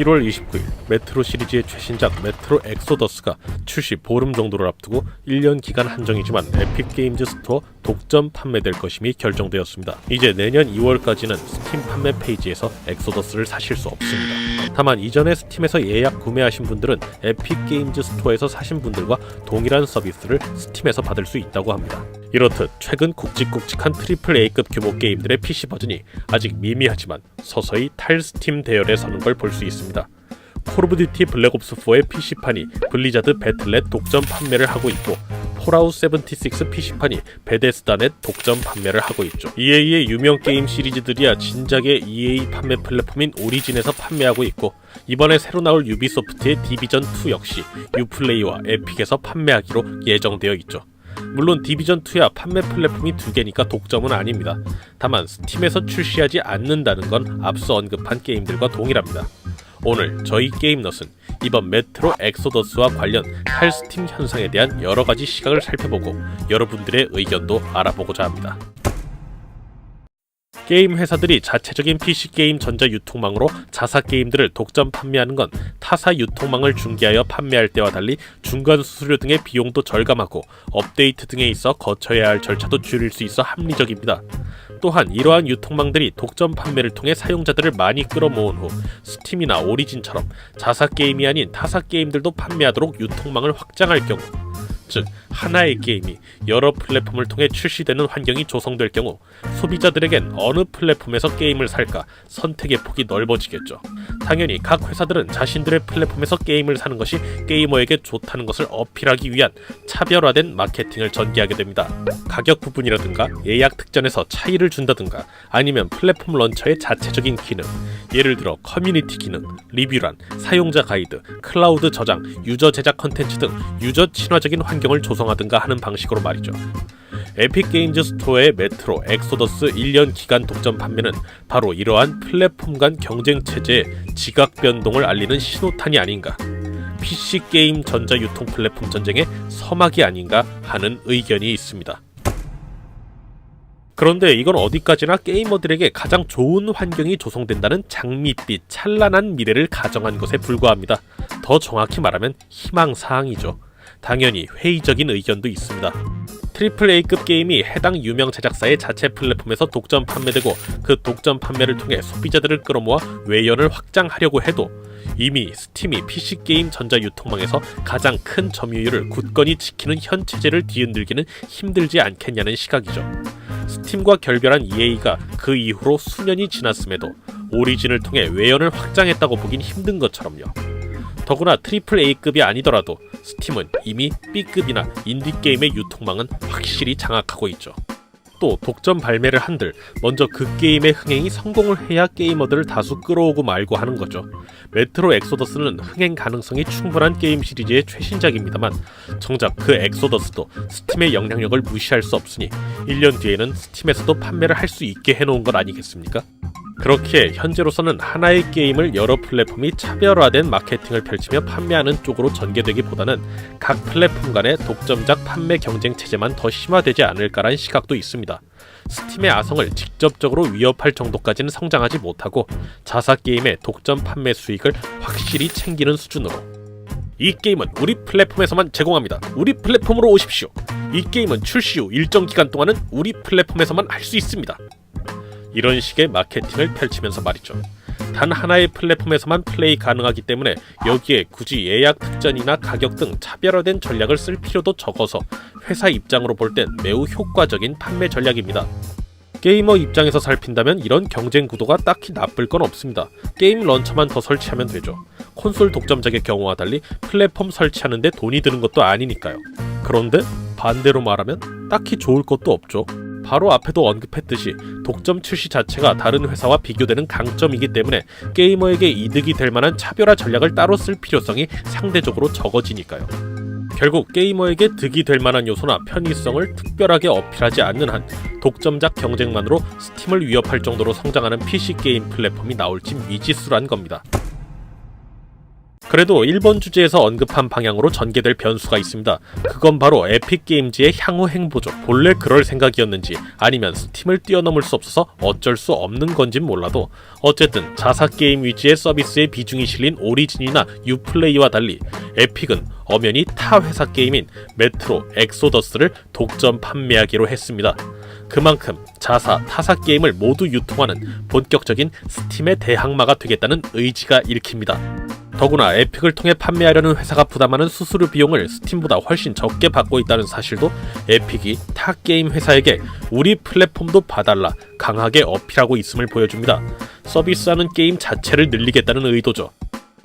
1월 29일 메트로 시리즈의 최신작 메트로 엑소더스가 출시 보름 정도를 앞두고 1년 기간 한정이지만 에픽 게임즈 스토어 독점 판매될 것임이 결정되었습니다. 이제 내년 2월까지는 스팀 판매 페이지에서 엑소더스를 사실 수 없습니다. 다만 이전에 스팀에서 예약 구매하신 분들은 에픽 게임즈 스토어에서 사신 분들과 동일한 서비스를 스팀에서 받을 수 있다고 합니다. 이렇듯 최근 굵직굵직한 AAA급 규모 게임들의 PC 버전이 아직 미미하지만 서서히 탈스팀 대열에 서는 걸 볼 수 있습니다. 콜 오브 듀티 블랙옵스4의 PC판이 블리자드 배틀넷 독점 판매를 하고 있고 폴아웃 76 PC판이 베데스다넷 독점 판매를 하고 있죠. EA의 유명 게임 시리즈들이야 진작에 EA 판매 플랫폼인 오리진에서 판매하고 있고 이번에 새로 나올 유비소프트의 디비전2 역시 유플레이와 에픽에서 판매하기로 예정되어 있죠. 물론 디비전2야 판매 플랫폼이 두 개니까 독점은 아닙니다. 다만 스팀에서 출시하지 않는다는 건 앞서 언급한 게임들과 동일합니다. 오늘 저희 게임넛은 이번 메트로 엑소더스와 관련 탈스팀 현상에 대한 여러가지 시각을 살펴보고 여러분들의 의견도 알아보고자 합니다. 게임 회사들이 자체적인 PC게임 전자 유통망으로 자사 게임들을 독점 판매하는 건 타사 유통망을 중개하여 판매할 때와 달리 중간 수수료 등의 비용도 절감하고 업데이트 등에 있어 거쳐야 할 절차도 줄일 수 있어 합리적입니다. 또한 이러한 유통망들이 독점 판매를 통해 사용자들을 많이 끌어모은 후 스팀이나 오리진처럼 자사 게임이 아닌 타사 게임들도 판매하도록 유통망을 확장할 경우, 즉 하나의 게임이 여러 플랫폼을 통해 출시되는 환경이 조성될 경우 소비자들에겐 어느 플랫폼에서 게임을 살까 선택의 폭이 넓어지겠죠. 당연히 각 회사들은 자신들의 플랫폼에서 게임을 사는 것이 게이머에게 좋다는 것을 어필하기 위한 차별화된 마케팅을 전개하게 됩니다. 가격 부분이라든가 예약 특전에서 차이를 준다든가 아니면 플랫폼 런처의 자체적인 기능, 예를 들어 커뮤니티 기능, 리뷰란, 사용자 가이드, 클라우드 저장, 유저 제작 컨텐츠 등 유저 친화적인 환경을 조성하든가 하는 방식으로 말이죠. 에픽 게임즈 스토어의 메트로 엑소더스 1년 기간 독점 판매는 바로 이러한 플랫폼 간 경쟁 체제의 지각 변동을 알리는 신호탄이 아닌가, PC 게임 전자 유통 플랫폼 전쟁의 서막이 아닌가 하는 의견이 있습니다. 그런데 이건 어디까지나 게이머들에게 가장 좋은 환경이 조성된다는 장밋빛 찬란한 미래를 가정한 것에 불과합니다. 더 정확히 말하면 희망사항이죠. 당연히 회의적인 의견도 있습니다. AAA급 게임이 해당 유명 제작사의 자체 플랫폼에서 독점 판매되고 그 독점 판매를 통해 소비자들을 끌어모아 외연을 확장하려고 해도 이미 스팀이 PC게임 전자 유통망에서 가장 큰 점유율을 굳건히 지키는 현 체제를 뒤흔들기는 힘들지 않겠냐는 시각이죠. 스팀과 결별한 EA가 그 이후로 수년이 지났음에도 오리진을 통해 외연을 확장했다고 보긴 힘든 것처럼요. 더구나 AAA급이 아니더라도 스팀은 이미 B급이나 인디게임의 유통망은 확실히 장악하고 있죠. 또 독점 발매를 한들 먼저 그 게임의 흥행이 성공을 해야 게이머들을 다수 끌어오고 말고 하는 거죠. 메트로 엑소더스는 흥행 가능성이 충분한 게임 시리즈의 최신작입니다만 정작 그 엑소더스도 스팀의 영향력을 무시할 수 없으니 1년 뒤에는 스팀에서도 판매를 할 수 있게 해놓은 것 아니겠습니까? 그렇기에 현재로서는 하나의 게임을 여러 플랫폼이 차별화된 마케팅을 펼치며 판매하는 쪽으로 전개되기보다는 각 플랫폼 간의 독점작 판매 경쟁 체제만 더 심화되지 않을까라는 시각도 있습니다. 스팀의 아성을 직접적으로 위협할 정도까지는 성장하지 못하고 자사 게임의 독점 판매 수익을 확실히 챙기는 수준으로, 이 게임은 우리 플랫폼에서만 제공합니다. 우리 플랫폼으로 오십시오. 이 게임은 출시 후 일정 기간 동안은 우리 플랫폼에서만 할 수 있습니다. 이런 식의 마케팅을 펼치면서 말이죠. 단 하나의 플랫폼에서만 플레이 가능하기 때문에 여기에 굳이 예약 특전이나 가격 등 차별화된 전략을 쓸 필요도 적어서 회사 입장으로 볼 땐 매우 효과적인 판매 전략입니다. 게이머 입장에서 살핀다면 이런 경쟁 구도가 딱히 나쁠 건 없습니다. 게임 런처만 더 설치하면 되죠. 콘솔 독점작의 경우와 달리 플랫폼 설치하는데 돈이 드는 것도 아니니까요. 그런데 반대로 말하면 딱히 좋을 것도 없죠. 바로 앞에도 언급했듯이 독점 출시 자체가 다른 회사와 비교되는 강점이기 때문에 게이머에게 이득이 될 만한 차별화 전략을 따로 쓸 필요성이 상대적으로 적어지니까요. 결국 게이머에게 득이 될 만한 요소나 편의성을 특별하게 어필하지 않는 한 독점작 경쟁만으로 스팀을 위협할 정도로 성장하는 PC 게임 플랫폼이 나올지 미지수란 겁니다. 그래도 1번 주제에서 언급한 방향으로 전개될 변수가 있습니다. 그건 바로 에픽게임즈의 향후 행보죠. 본래 그럴 생각이었는지 아니면 스팀을 뛰어넘을 수 없어서 어쩔 수 없는 건진 몰라도 어쨌든 자사게임 위주의 서비스의 비중이 실린 오리진이나 유플레이와 달리 에픽은 엄연히 타 회사 게임인 메트로 엑소더스를 독점 판매하기로 했습니다. 그만큼 자사, 타사 게임을 모두 유통하는 본격적인 스팀의 대항마가 되겠다는 의지가 읽힙니다. 더구나 에픽을 통해 판매하려는 회사가 부담하는 수수료 비용을 스팀보다 훨씬 적게 받고 있다는 사실도 에픽이 타 게임 회사에게 우리 플랫폼도 봐달라 강하게 어필하고 있음을 보여줍니다. 서비스하는 게임 자체를 늘리겠다는 의도죠.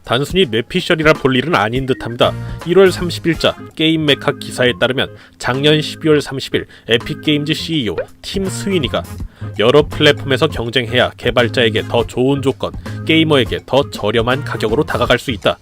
단순히 뇌피셜이라 볼 일은 아닌 듯합니다. 1월 30일자 게임 메카 기사에 따르면 작년 12월 30일 에픽게임즈 CEO 팀 스위니가 여러 플랫폼에서 경쟁해야 개발자에게 더 좋은 조건, 게이머에게 더 저렴한 가격으로 다가갈 수 있다.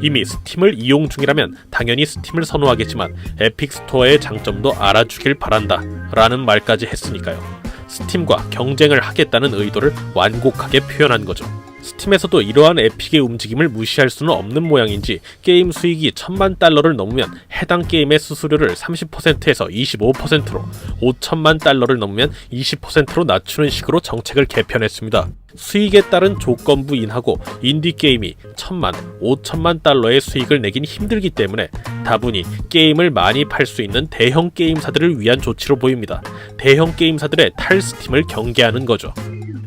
이미 스팀을 이용 중이라면 당연히 스팀을 선호하겠지만 에픽 스토어의 장점도 알아주길 바란다 라는 말까지 했으니까요. 스팀과 경쟁을 하겠다는 의도를 완곡하게 표현한 거죠. 스팀에서도 이러한 에픽의 움직임을 무시할 수는 없는 모양인지 게임 수익이 $10,000,000를 넘으면 해당 게임의 수수료를 30%에서 25%로 5,000,000,000를 넘으면 20%로 낮추는 식으로 정책을 개편했습니다. 수익에 따른 조건부 인하고 인디게임이 1,000만, 5,000,000달러의 수익을 내긴 힘들기 때문에 다분히 게임을 많이 팔 수 있는 대형 게임사들을 위한 조치로 보입니다. 대형 게임사들의 탈스팀을 경계하는 거죠.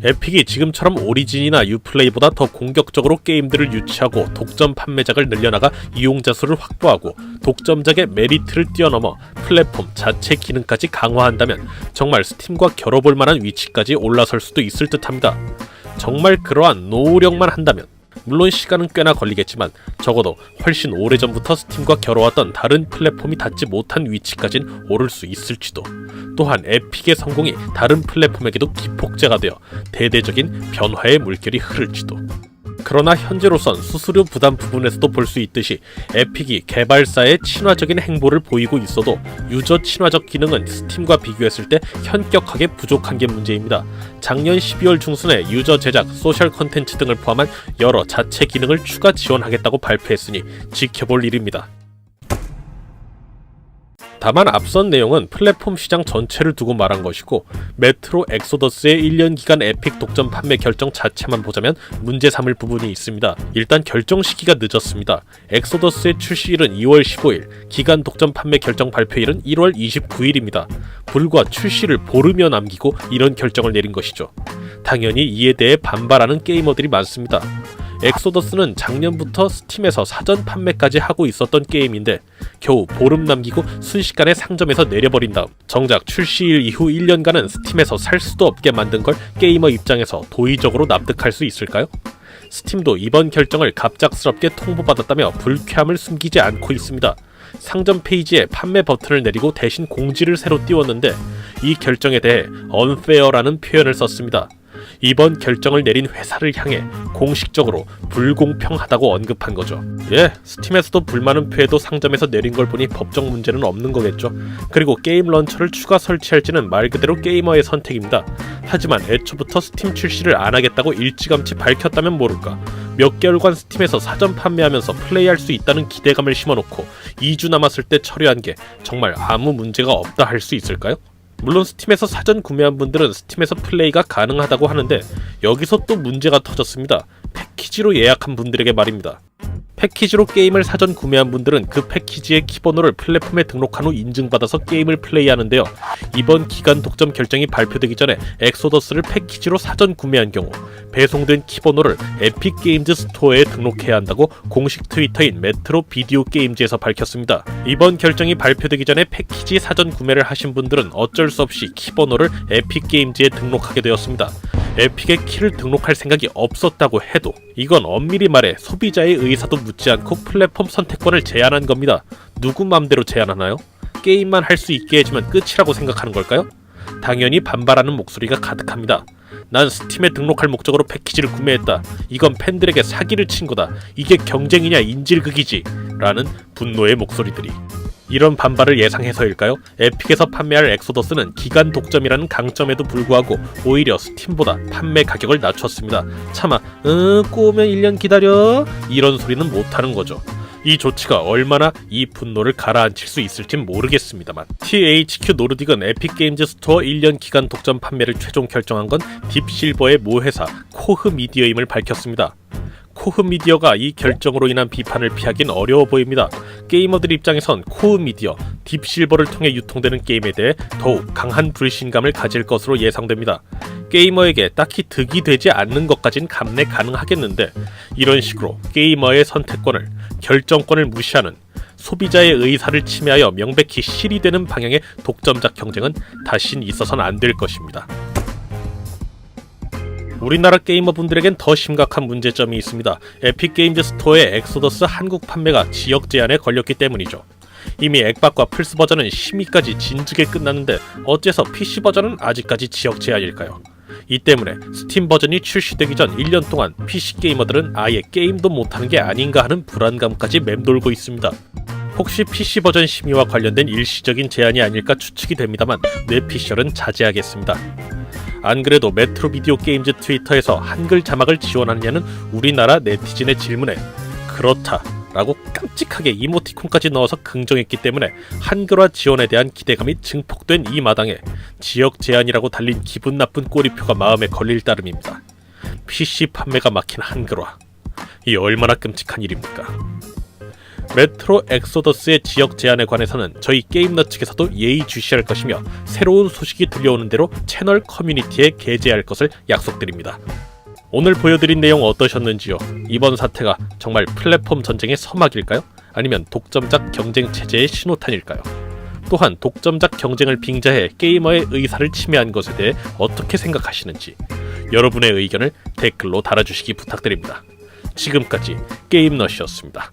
에픽이 지금처럼 오리진이나 유플레이보다 더 공격적으로 게임들을 유치하고 독점 판매작을 늘려나가 이용자 수를 확보하고 독점작의 메리트를 뛰어넘어 플랫폼 자체 기능까지 강화한다면 정말 스팀과 겨뤄볼 만한 위치까지 올라설 수도 있을 듯합니다. 정말 그러한 노력만 한다면 물론 시간은 꽤나 걸리겠지만 적어도 훨씬 오래전부터 스팀과 겨뤄왔던 다른 플랫폼이 닿지 못한 위치까진 오를 수 있을지도. 또한 에픽의 성공이 다른 플랫폼에게도 기폭제가 되어 대대적인 변화의 물결이 흐를지도. 그러나 현재로선 수수료 부담 부분에서도 볼 수 있듯이 에픽이 개발사의 친화적인 행보를 보이고 있어도 유저 친화적 기능은 스팀과 비교했을 때 현격하게 부족한 게 문제입니다. 작년 12월 중순에 유저 제작, 소셜 컨텐츠 등을 포함한 여러 자체 기능을 추가 지원하겠다고 발표했으니 지켜볼 일입니다. 다만 앞선 내용은 플랫폼 시장 전체를 두고 말한 것이고 메트로 엑소더스의 1년 기간 에픽 독점 판매 결정 자체만 보자면 문제 삼을 부분이 있습니다. 일단 결정 시기가 늦었습니다. 엑소더스의 출시일은 2월 15일, 기간 독점 판매 결정 발표일은 1월 29일입니다. 불과 출시를 보름여 남기고 이런 결정을 내린 것이죠. 당연히 이에 대해 반발하는 게이머들이 많습니다. 엑소더스는 작년부터 스팀에서 사전 판매까지 하고 있었던 게임인데 겨우 보름 남기고 순식간에 상점에서 내려버린 다음 정작 출시일 이후 1년간은 스팀에서 살 수도 없게 만든 걸 게이머 입장에서 도의적으로 납득할 수 있을까요? 스팀도 이번 결정을 갑작스럽게 통보받았다며 불쾌함을 숨기지 않고 있습니다. 상점 페이지에 판매 버튼을 내리고 대신 공지를 새로 띄웠는데 이 결정에 대해 unfair라는 표현을 썼습니다. 이번 결정을 내린 회사를 향해 공식적으로 불공평하다고 언급한 거죠. 스팀에서도 불만은 표해도 상점에서 내린 걸 보니 법적 문제는 없는 거겠죠. 그리고 게임 런처를 추가 설치할지는 말 그대로 게이머의 선택입니다. 하지만 애초부터 스팀 출시를 안 하겠다고 일찌감치 밝혔다면 모를까. 몇 개월간 스팀에서 사전 판매하면서 플레이할 수 있다는 기대감을 심어놓고 2주 남았을 때 처리한 게 정말 아무 문제가 없다 할 수 있을까요? 물론 스팀에서 사전 구매한 분들은 스팀에서 플레이가 가능하다고 하는데 여기서 또 문제가 터졌습니다. 패키지로 예약한 분들에게 말입니다. 패키지로 게임을 사전 구매한 분들은 그 패키지의 키번호를 플랫폼에 등록한 후 인증받아서 게임을 플레이하는데요. 이번 기간 독점 결정이 발표되기 전에 엑소더스를 패키지로 사전 구매한 경우 배송된 키번호를 에픽 게임즈 스토어에 등록해야 한다고 공식 트위터인 메트로 비디오 게임즈에서 밝혔습니다. 이번 결정이 발표되기 전에 패키지 사전 구매를 하신 분들은 어쩔 수 없이 키번호를 에픽 게임즈에 등록하게 되었습니다. 에픽에 키를 등록할 생각이 없었다고 해도 이건 엄밀히 말해 소비자의 의사도 묻지 않고 플랫폼 선택권을 제한한 겁니다. 누구 맘대로 제한하나요? 게임만 할 수 있게 해주면 끝이라고 생각하는 걸까요? 당연히 반발하는 목소리가 가득합니다. 난 스팀에 등록할 목적으로 패키지를 구매했다. 이건 팬들에게 사기를 친 거다. 이게 경쟁이냐 인질극이지. 라는 분노의 목소리들이. 이런 반발을 예상해서일까요? 에픽에서 판매할 엑소더스는 기간 독점이라는 강점에도 불구하고 오히려 스팀보다 판매 가격을 낮췄습니다. 차마 꼬우면 1년 기다려 이런 소리는 못하는 거죠. 이 조치가 얼마나 이 분노를 가라앉힐 수 있을진 모르겠습니다만, THQ 노르딕은 에픽게임즈 스토어 1년 기간 독점 판매를 최종 결정한 건 딥실버의 모회사 코흐 미디어임을 밝혔습니다. 코흐 미디어가 이 결정으로 인한 비판을 피하긴 어려워 보입니다. 게이머들 입장에선 코흐 미디어, 딥실버를 통해 유통되는 게임에 대해 더욱 강한 불신감을 가질 것으로 예상됩니다. 게이머에게 딱히 득이 되지 않는 것까진 감내 가능하겠는데, 이런 식으로 게이머의 선택권을, 결정권을 무시하는, 소비자의 의사를 침해하여 명백히 실이 되는 방향의 독점작 경쟁은 다신 있어서는 안 될 것입니다. 우리나라 게이머분들에겐 더 심각한 문제점이 있습니다. 에픽게임즈 스토어의 엑소더스 한국 판매가 지역 제한에 걸렸기 때문이죠. 이미 엑박과 플스 버전은 심의까지 진즉에 끝났는데 어째서 PC 버전은 아직까지 지역 제한일까요? 이 때문에 스팀 버전이 출시되기 전 1년 동안 PC 게이머들은 아예 게임도 못하는 게 아닌가 하는 불안감까지 맴돌고 있습니다. 혹시 PC 버전 심의와 관련된 일시적인 제한이 아닐까 추측이 됩니다만 뇌피셜은 자제하겠습니다. 안 그래도 메트로 비디오 게임즈 트위터에서 한글 자막을 지원하느냐는 우리나라 네티즌의 질문에 그렇다 라고 깜찍하게 이모티콘까지 넣어서 긍정했기 때문에 한글화 지원에 대한 기대감이 증폭된 이 마당에 지역 제한이라고 달린 기분 나쁜 꼬리표가 마음에 걸릴 따름입니다. PC 판매가 막힌 한글화, 이 얼마나 끔찍한 일입니까? 메트로 엑소더스의 지역 제한에 관해서는 저희 게임너 측에서도 예의주시할 것이며 새로운 소식이 들려오는 대로 채널 커뮤니티에 게재할 것을 약속드립니다. 오늘 보여드린 내용 어떠셨는지요? 이번 사태가 정말 플랫폼 전쟁의 서막일까요? 아니면 독점작 경쟁 체제의 신호탄일까요? 또한 독점작 경쟁을 빙자해 게이머의 의사를 침해한 것에 대해 어떻게 생각하시는지 여러분의 의견을 댓글로 달아주시기 부탁드립니다. 지금까지 게임너시였습니다.